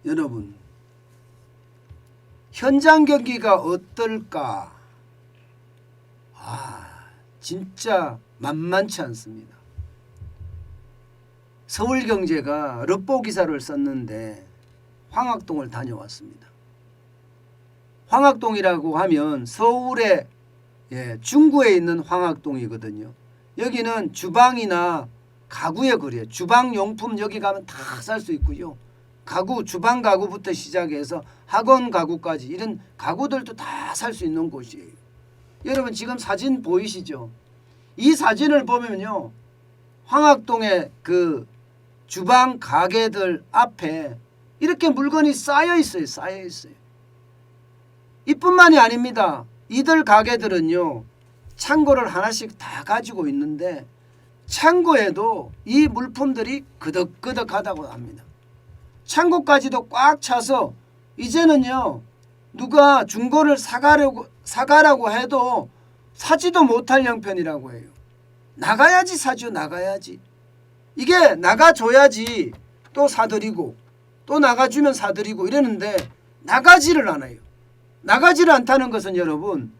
여러분, 현장 경기가 어떨까? 진짜 만만치 않습니다. 서울경제가 럽보 기사를 썼는데 황학동을 다녀왔습니다. 황학동이라고 하면 서울의 중구에 있는 황학동이거든요. 여기는 주방이나 가구의 거리예요. 주방용품 여기 가면 다 살 수 있고요. 가구, 주방 가구부터 시작해서 학원 가구까지 이런 가구들도 다 살 수 있는 곳이에요. 여러분 지금 사진 보이시죠? 이 사진을 보면요. 황학동의 그 주방 가게들 앞에 이렇게 물건이 쌓여 있어요. 쌓여 있어요. 이뿐만이 아닙니다. 이들 가게들은요. 창고를 하나씩 다 가지고 있는데 창고에도 이 물품들이 그득그득하다고 합니다. 창고까지도 꽉 차서 이제는요. 누가 중고를 사가라고 해도 사지도 못할 형편이라고 해요. 나가야지 사죠. 나가야지. 이게 나가줘야지 또 사드리고 또 나가주면 사드리고 이러는데 나가지를 않아요. 나가지를 않다는 것은 여러분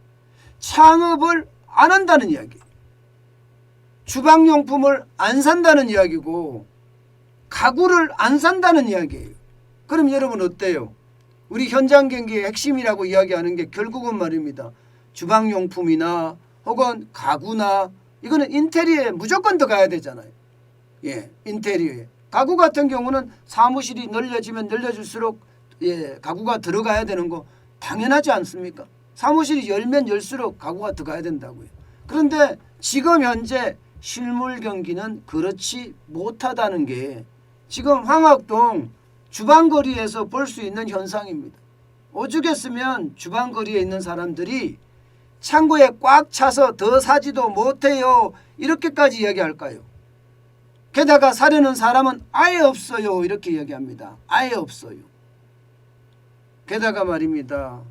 창업을 안 한다는 이야기예요. 주방용품을 안 산다는 이야기고 가구를 안 산다는 이야기예요. 그럼 여러분 어때요? 우리 현장 경기의 핵심이라고 이야기하는 게 결국은 말입니다. 주방용품이나 혹은 가구나 이거는 인테리어에 무조건 들어가야 되잖아요. 인테리어에. 가구 같은 경우는 사무실이 늘려지면 늘려질수록 가구가 들어가야 되는 거 당연하지 않습니까? 사무실이 열면 열수록 가구가 들어가야 된다고요. 그런데 지금 현재 실물 경기는 그렇지 못하다는 게 지금 황학동 주방거리에서 볼 수 있는 현상입니다. 오죽했으면 주방거리에 있는 사람들이 창고에 꽉 차서 더 사지도 못해요. 이렇게까지 이야기할까요? 게다가 사려는 사람은 아예 없어요. 이렇게 이야기합니다. 아예 없어요. 게다가 말입니다.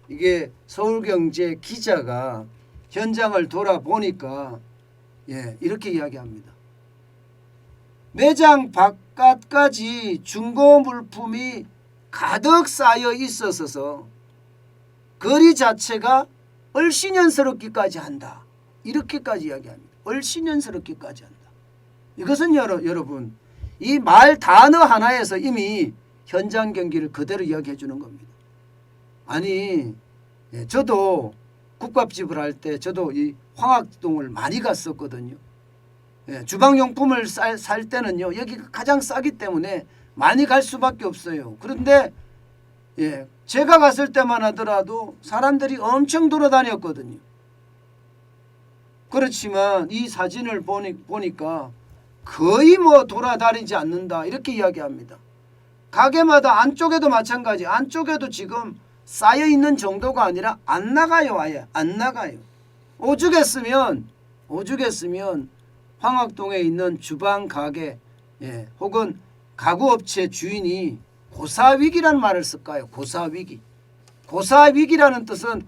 이게 서울경제 기자가 현장을 돌아보니까 이렇게 이야기합니다. 매장 바깥까지 중고 물품이 가득 쌓여 있어서 거리 자체가 얼씬연스럽기까지 한다. 이렇게까지 이야기합니다. 얼씬연스럽기까지 한다. 이것은 여러분 이 말 단어 하나에서 이미 현장 경기를 그대로 이야기해 주는 겁니다. 아니 저도 국밥집을 할 때 저도 이 황학동을 많이 갔었거든요. 주방용품을 살 때는요. 여기가 가장 싸기 때문에 많이 갈 수밖에 없어요. 그런데 제가 갔을 때만 하더라도 사람들이 엄청 돌아다녔거든요. 그렇지만 이 사진을 보니까 거의 돌아다니지 않는다 이렇게 이야기합니다. 가게마다 안쪽에도 마찬가지. 안쪽에도 지금 쌓여있는 정도가 아니라 안 나가요. 아예 안 나가요. 오죽했으면 황학동에 있는 주방 가게 혹은 가구업체 주인이 고사위기라는 말을 쓸까요? 고사위기. 고사위기라는 뜻은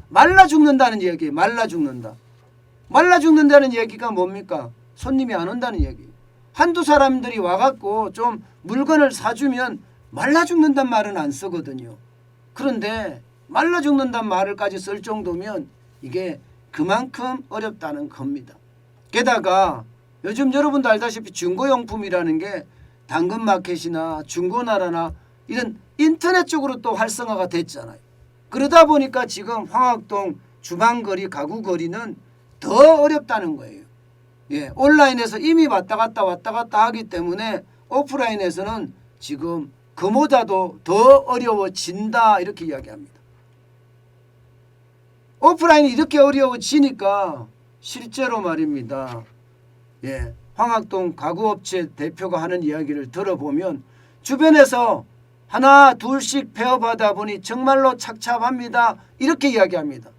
말라 죽는다는 얘기예요. 말라 죽는다. 말라 죽는다는 얘기가 뭡니까? 손님이 안 온다는 얘기예요. 한두 사람들이 와갖고 좀 물건을 사주면 말라 죽는다는 말은 안 쓰거든요. 그런데 말라 죽는다는 말을까지 쓸 정도면 이게 그만큼 어렵다는 겁니다. 게다가 요즘 여러분도 알다시피 중고용품이라는 게 당근마켓이나 중고나라나 이런 인터넷 쪽으로 또 활성화가 됐잖아요. 그러다 보니까 지금 황학동 주방거리 가구거리는 더 어렵다는 거예요. 온라인에서 이미 왔다 갔다 하기 때문에 오프라인에서는 지금 그보다도 더 어려워진다 이렇게 이야기합니다. 오프라인이 이렇게 어려워지니까 실제로 말입니다. 황학동 가구업체 대표가 하는 이야기를 들어보면 주변에서 하나 둘씩 폐업하다 보니 정말로 착잡합니다. 이렇게 이야기합니다.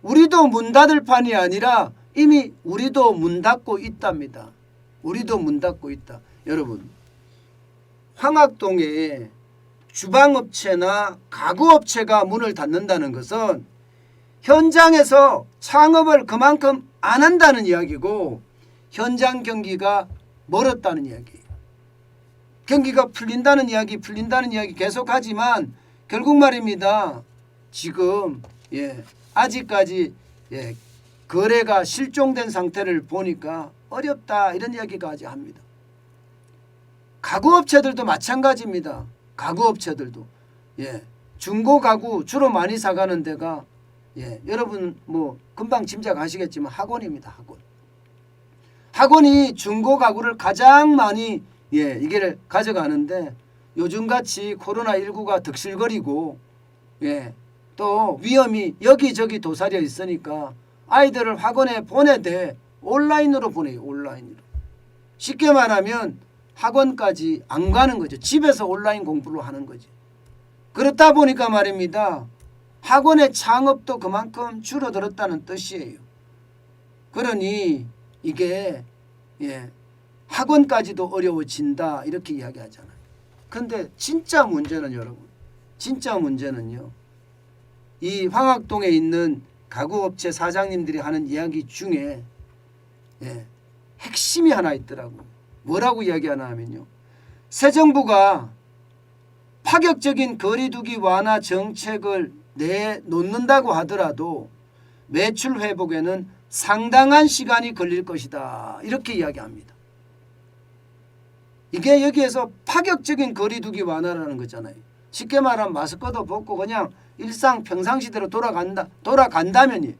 우리도 문 닫을 판이 아니라 이미 우리도 문 닫고 있답니다. 우리도 문 닫고 있다. 여러분 황학동에 주방업체나 가구업체가 문을 닫는다는 것은 현장에서 창업을 그만큼 안 한다는 이야기고 현장 경기가 멀었다는 이야기예요. 경기가 풀린다는 이야기 계속하지만 결국 말입니다. 지금 아직까지 거래가 실종된 상태를 보니까 어렵다 이런 이야기까지 합니다. 가구업체들도 마찬가지입니다. 가구업체들도 중고 가구 주로 많이 사가는 데가 여러분 뭐 금방 짐작하시겠지만 학원입니다. 학원이 중고 가구를 가장 많이 이게 가져가는데 요즘같이 코로나19가 득실거리고 또 위험이 여기저기 도사려 있으니까 아이들을 학원에 보내되 온라인으로 보내요. 온라인으로. 쉽게 말하면 학원까지 안 가는 거죠. 집에서 온라인 공부를 하는 거죠. 그렇다 보니까 말입니다. 학원의 창업도 그만큼 줄어들었다는 뜻이에요. 그러니 이게 학원까지도 어려워진다 이렇게 이야기하잖아요. 그런데 진짜 문제는 여러분, 진짜 문제는요. 이 황학동에 있는 가구업체 사장님들이 하는 이야기 중에 핵심이 하나 있더라고요. 뭐라고 이야기하나 하면요. 새 정부가 파격적인 거리두기 완화 정책을 내놓는다고 하더라도 매출 회복에는 상당한 시간이 걸릴 것이다. 이렇게 이야기합니다. 이게 여기에서 파격적인 거리두기 완화라는 거잖아요. 쉽게 말하면 마스크도 벗고 그냥 일상 평상시대로 돌아간다면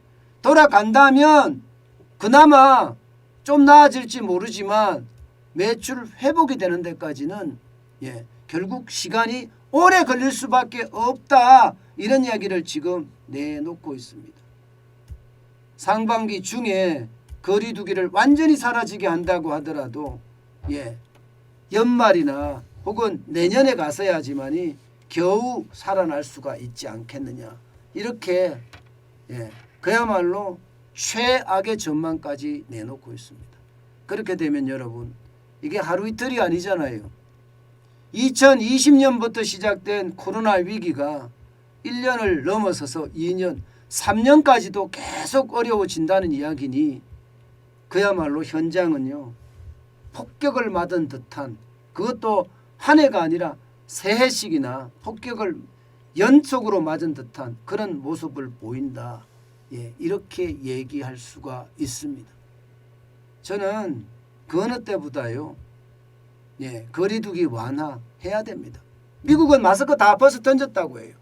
그나마 좀 나아질지 모르지만 매출 회복이 되는 데까지는 결국 시간이 오래 걸릴 수밖에 없다. 이런 이야기를 지금 내놓고 있습니다. 상반기 중에 거리두기를 완전히 사라지게 한다고 하더라도 연말이나 혹은 내년에 가서야지만이 겨우 살아날 수가 있지 않겠느냐. 이렇게 그야말로 최악의 전망까지 내놓고 있습니다. 그렇게 되면 여러분 이게 하루 이틀이 아니잖아요. 2020년부터 시작된 코로나 위기가 1년을 넘어서서 2년, 3년까지도 계속 어려워진다는 이야기니 그야말로 현장은요. 폭격을 맞은 듯한 그것도 한 해가 아니라 세 해씩이나 폭격을 연속으로 맞은 듯한 그런 모습을 보인다. 이렇게 얘기할 수가 있습니다. 저는 그 어느 때보다요. 거리두기 완화해야 됩니다. 미국은 마스크 다 벗어 던졌다고 해요.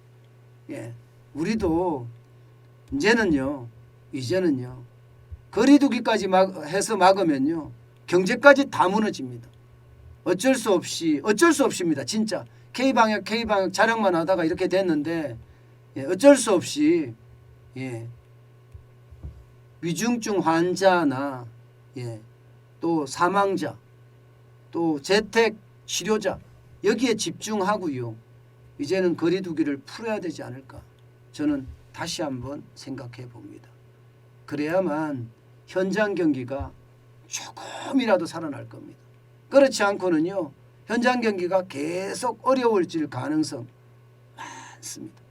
우리도 이제는요. 거리두기까지 해서 막으면요. 경제까지 다 무너집니다. 어쩔 수 없습니다. 진짜 K방역 자랑만 하다가 이렇게 됐는데 어쩔 수 없이 위중증 환자나 또 사망자 또 재택 치료자 여기에 집중하고요. 이제는 거리두기를 풀어야 되지 않을까 저는 다시 한번 생각해 봅니다. 그래야만 현장 경기가 조금이라도 살아날 겁니다. 그렇지 않고는요. 현장 경기가 계속 어려워질 가능성 많습니다.